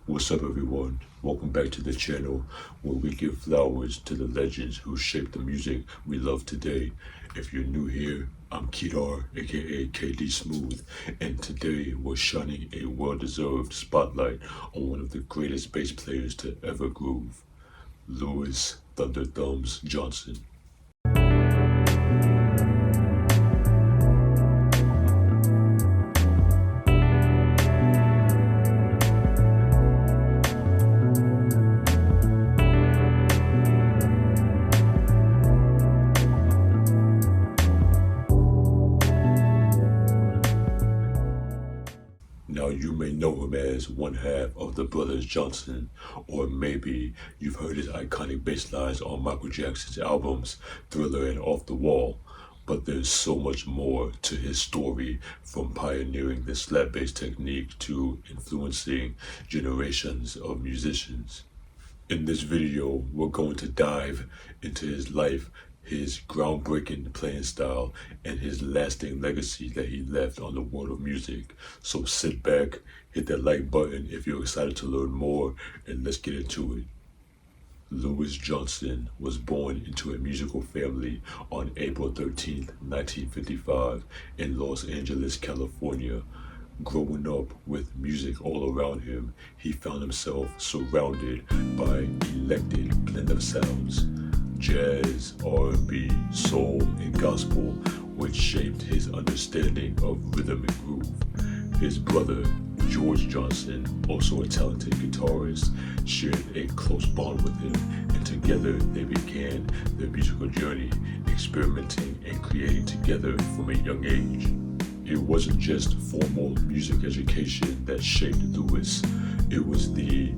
What's up, everyone? Welcome back to the channel where we give flowers to the legends who shaped the music we love today. If you're new here, I'm Kedar, aka KD Smooth, and today we're shining a well-deserved spotlight on one of the greatest bass players to ever groove, Louis Thunder Thumbs Johnson. Now, you may know him as one half of the Brothers Johnson, or maybe you've heard his iconic bass lines on Michael Jackson's albums Thriller and Off the Wall. But there's so much more to his story, from pioneering the slap bass technique to influencing generations of musicians. In this video, we're going to dive into his life, his groundbreaking playing style, and his lasting legacy that he left on the world of music. So sit back, hit that like button if you're excited to learn more, and let's get into it. Louis Johnson was born into a musical family on April 13, 1955 in Los Angeles, California. Growing up with music all around him, he found himself surrounded by an eclectic blend of sounds: jazz, R&B, soul, and gospel, which shaped his understanding of rhythm and groove. His brother, George Johnson, also a talented guitarist, shared a close bond with him, and together they began their musical journey, experimenting and creating together from a young age. It wasn't just formal music education that shaped Louis, it was the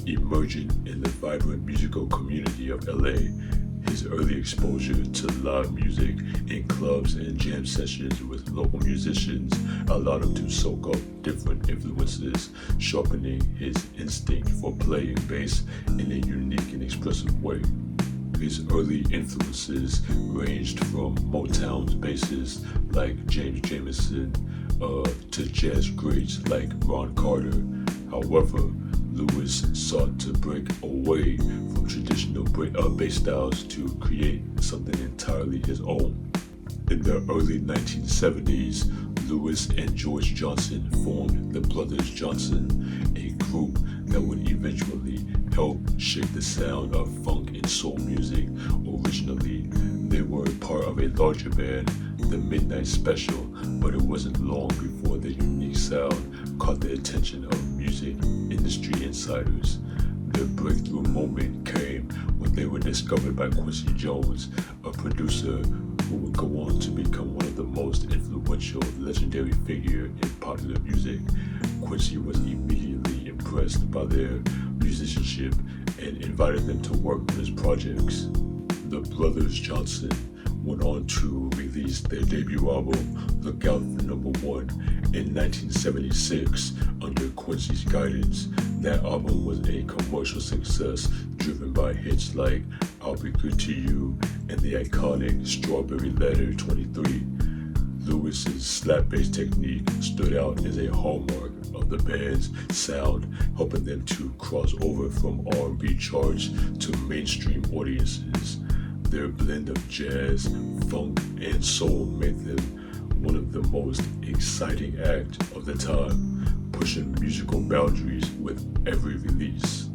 emerging in the vibrant musical community of LA. His early exposure to live music in clubs and jam sessions with local musicians allowed him to soak up different influences, sharpening his instinct for playing bass in a unique and expressive way. His early influences ranged from Motown's bassists like James Jamerson to jazz greats like Ron Carter. However, Louis sought to break away from traditional bass styles to create something entirely his own. In the early 1970s, Louis and George Johnson formed the Brothers Johnson, a group that would eventually help shape the sound of funk and soul music. Originally, they were part of a larger band, the Midnight Special, but it wasn't long before their unique sound caught the attention of music industry insiders. Their breakthrough moment came when they were discovered by Quincy Jones, a producer who would go on to become one of the most influential legendary figures in popular music. Quincy was immediately impressed by their musicianship and invited them to work on his projects. The Brothers Johnson went on to release their debut album, Look Out for Number One, in 1976 under Quincy's guidance. That album was a commercial success, driven by hits like I'll Be Good to You and the iconic Strawberry Letter 23. Louis's slap bass technique stood out as a hallmark of the band's sound, helping them to cross over from R&B charts to mainstream audiences. Their blend of jazz, funk, and soul made them one of the most exciting acts of the time, pushing musical boundaries with every release.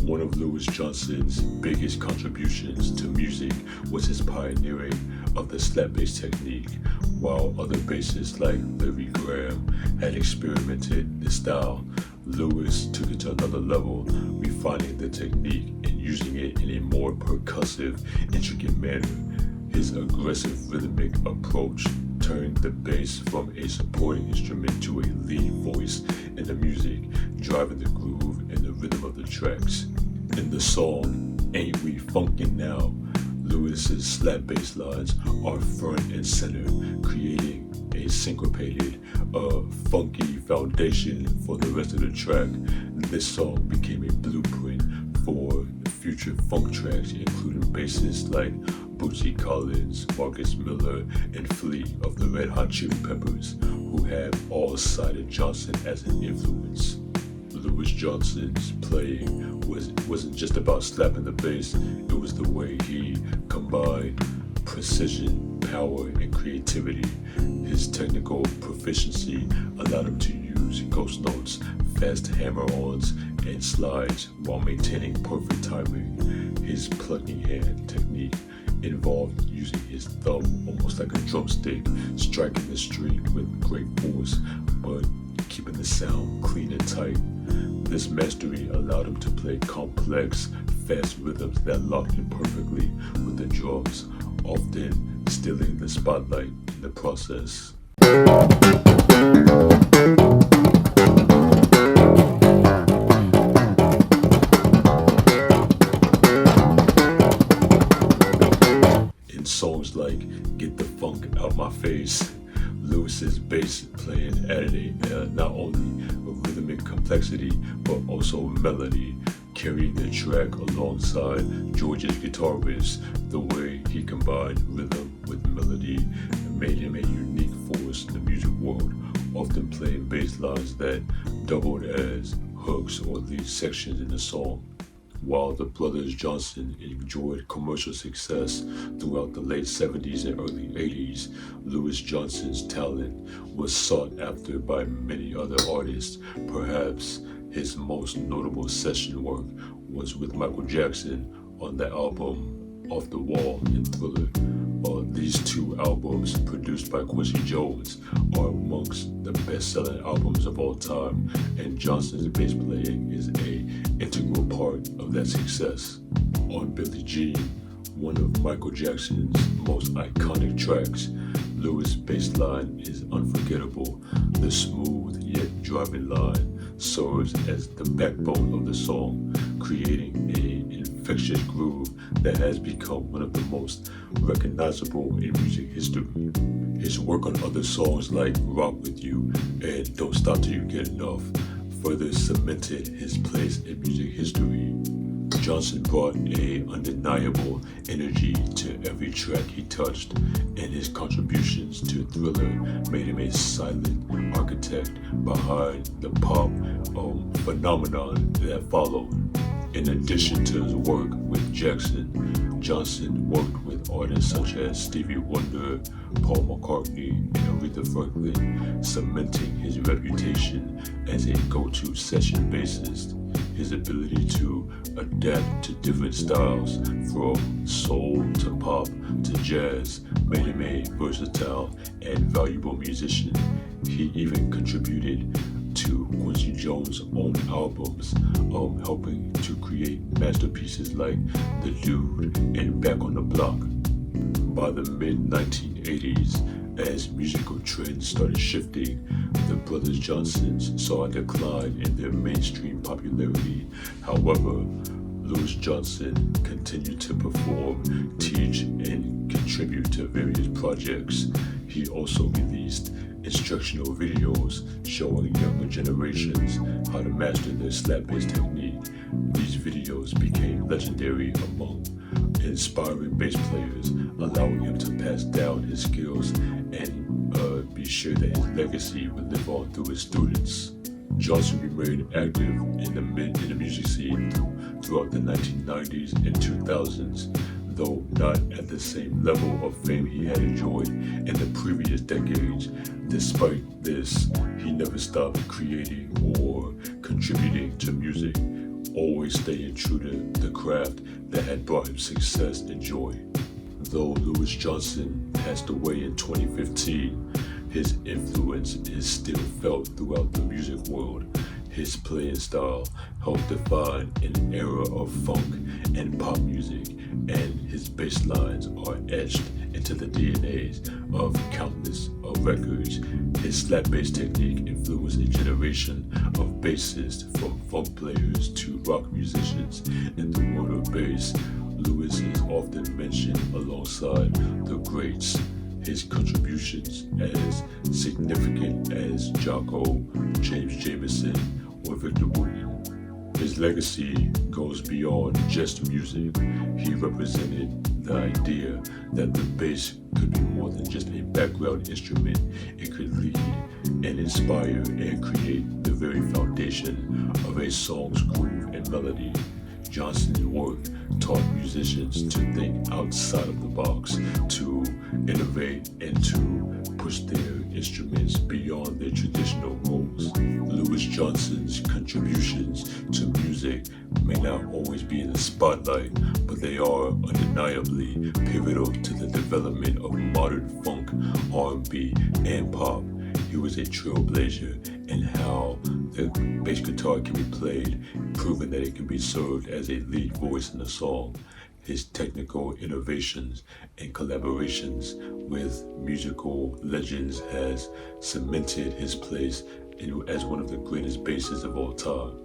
One of Louis Johnson's biggest contributions to music was his pioneering of the slap bass technique. While other bassists like Larry Graham had experimented this style, Louis took it to another level, refining the technique and using it in a more percussive, intricate manner. His aggressive rhythmic approach turned the bass from a supporting instrument to a lead voice in the music, driving the groove and the rhythm of the tracks. In the song Ain't We Funkin' Now, Louis's slap bass lines are front and center, creating a syncopated, funky foundation for the rest of the track. This song became a blueprint for future funk tracks, including bassists like Bootsy Collins, Marcus Miller, and Flea of the Red Hot Chili Peppers, who have all cited Johnson as an influence. Louis Johnson's playing wasn't just about slapping the bass, it was the way he combined precision, power, and creativity. His technical proficiency allowed him to use ghost notes, fast hammer-ons, and slides while maintaining perfect timing. His plucking hand technique involved using his thumb almost like a drumstick, striking the string with great force, but keeping the sound clean and tight. This mastery allowed him to play complex, fast rhythms that locked in perfectly with the drums, often stealing the spotlight in the process. In songs like Get the Funk Out My Face, Lewis's bass playing added not only a rhythmic complexity but also melody, carrying the track alongside George's guitar riffs. The way he combined rhythm with melody made him a unique force in the music world, often playing bass lines that doubled as hooks or lead sections in the song. While the brothers Johnson enjoyed commercial success throughout the late 70s and early 80s, Louis Johnson's talent was sought after by many other artists. Perhaps his most notable session work was with Michael Jackson on the album Off the Wall and Thriller. These two albums, produced by Quincy Jones, are amongst the best-selling albums of all time, and Johnson's bass playing is an integral part of that success. On Billie Jean, one of Michael Jackson's most iconic tracks, Louis' bass line is unforgettable. The smooth yet driving line serves as the backbone of the song, creating an infectious groove that has become one of the most recognizable in music history. His work on other songs like Rock With You and Don't Stop Till You Get Enough further cemented his place in music history. Johnson brought an undeniable energy to every track he touched, and his contributions to Thriller made him a silent architect behind the pop phenomenon that followed. In addition to his work with Jackson, Johnson worked with artists such as Stevie Wonder, Paul McCartney, and Aretha Franklin, cementing his reputation as a go-to session bassist. His ability to adapt to different styles, from soul to pop to jazz, made him a versatile and valuable musician. He even contributed to Quincy Jones' own albums, helping to create masterpieces like The Dude and Back on the Block. By the mid-1980s, as musical trends started shifting, the brothers Johnsons saw a decline in their mainstream popularity. However, Louis Johnson continued to perform, teach, and contribute to various projects. He also released instructional videos showing younger generations how to master their slap bass technique. These videos became legendary among inspiring bass players, allowing him to pass down his skills and be sure that his legacy would live on through his students. Johnson remained active in the music scene throughout the 1990s and 2000s, though not at the same level of fame he had enjoyed in the previous decades. Despite this, he never stopped creating or contributing to music, always staying true to the craft that had brought him success and joy. Though Louis Johnson passed away in 2015, his influence is still felt throughout the music world. His playing style helped define an era of funk and pop music, and his bass lines are etched into the DNAs of countless records. His slap bass technique influenced a generation of bassists, from funk players to rock musicians in the world of bass. Louis is often mentioned alongside the greats, his contributions as significant as Jocko, James Jamerson, or Victor Wooten. His legacy goes beyond just music. He represented the idea that the bass could be more than just a background instrument. It could lead and inspire and create the very foundation of a song's groove and melody. Johnson's work taught musicians to think outside of the box, to innovate, and to push their instruments beyond their traditional roles. Louis Johnson's contributions to music may not always be in the spotlight, but they are undeniably pivotal to the development of modern funk, R&B, and pop. He was a trailblazer in how the bass guitar can be played, proving that it can be served as a lead voice in a song. His technical innovations and collaborations with musical legends has cemented his place as one of the greatest bassists of all time.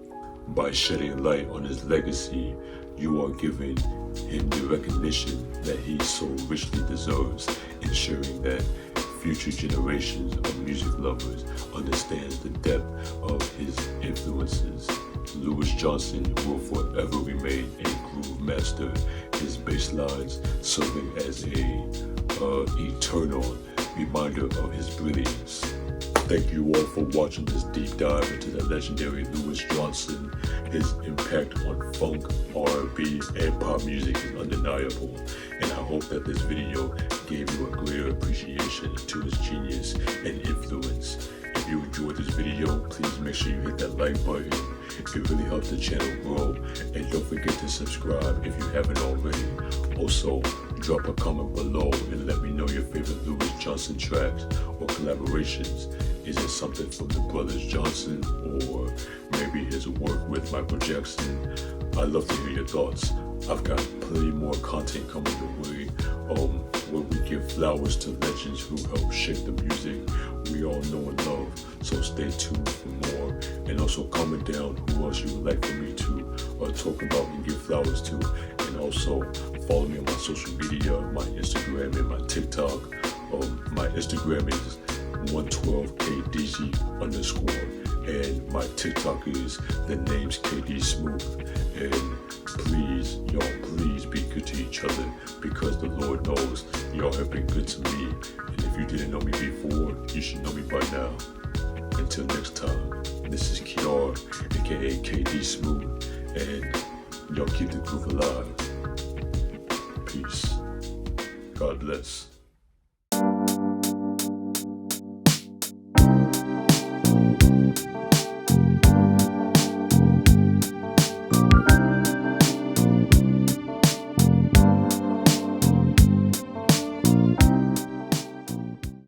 By shedding light on his legacy, you are giving him the recognition that he so richly deserves, ensuring that future generations of music lovers understands the depth of his influences. Louis Johnson will forever remain a groove master, his bass lines serving as a eternal reminder of his brilliance. Thank you all for watching this deep dive into the legendary Louis Johnson. His impact on funk, R&B, and pop music is undeniable, and I hope that this video gave you a greater appreciation to his genius and influence. If you enjoyed this video, please make sure you hit that like button. It really helps the channel grow, and don't forget to subscribe if you haven't already. Also, drop a comment below and let me know your favorite Louis Johnson tracks or collaborations. Is it something from the Brothers Johnson, or maybe his work with Michael Jackson? I'd love to hear your thoughts. I've got plenty more content coming your way, where we give flowers to legends who help shape the music we all know and love. So stay tuned for more, and also comment down who else you would like for me to talk about and give flowers to. And also follow me on my social media, my Instagram and my TikTok. My Instagram is 112kdz_, and my TikTok is the name's KD Smooth. And please, y'all, please be good to each other, because the Lord knows y'all have been good to me. And if you didn't know me before, you should know me by now. Until next time, this is Kiar, aka KD Smooth, and y'all keep the groove alive. Peace. God bless.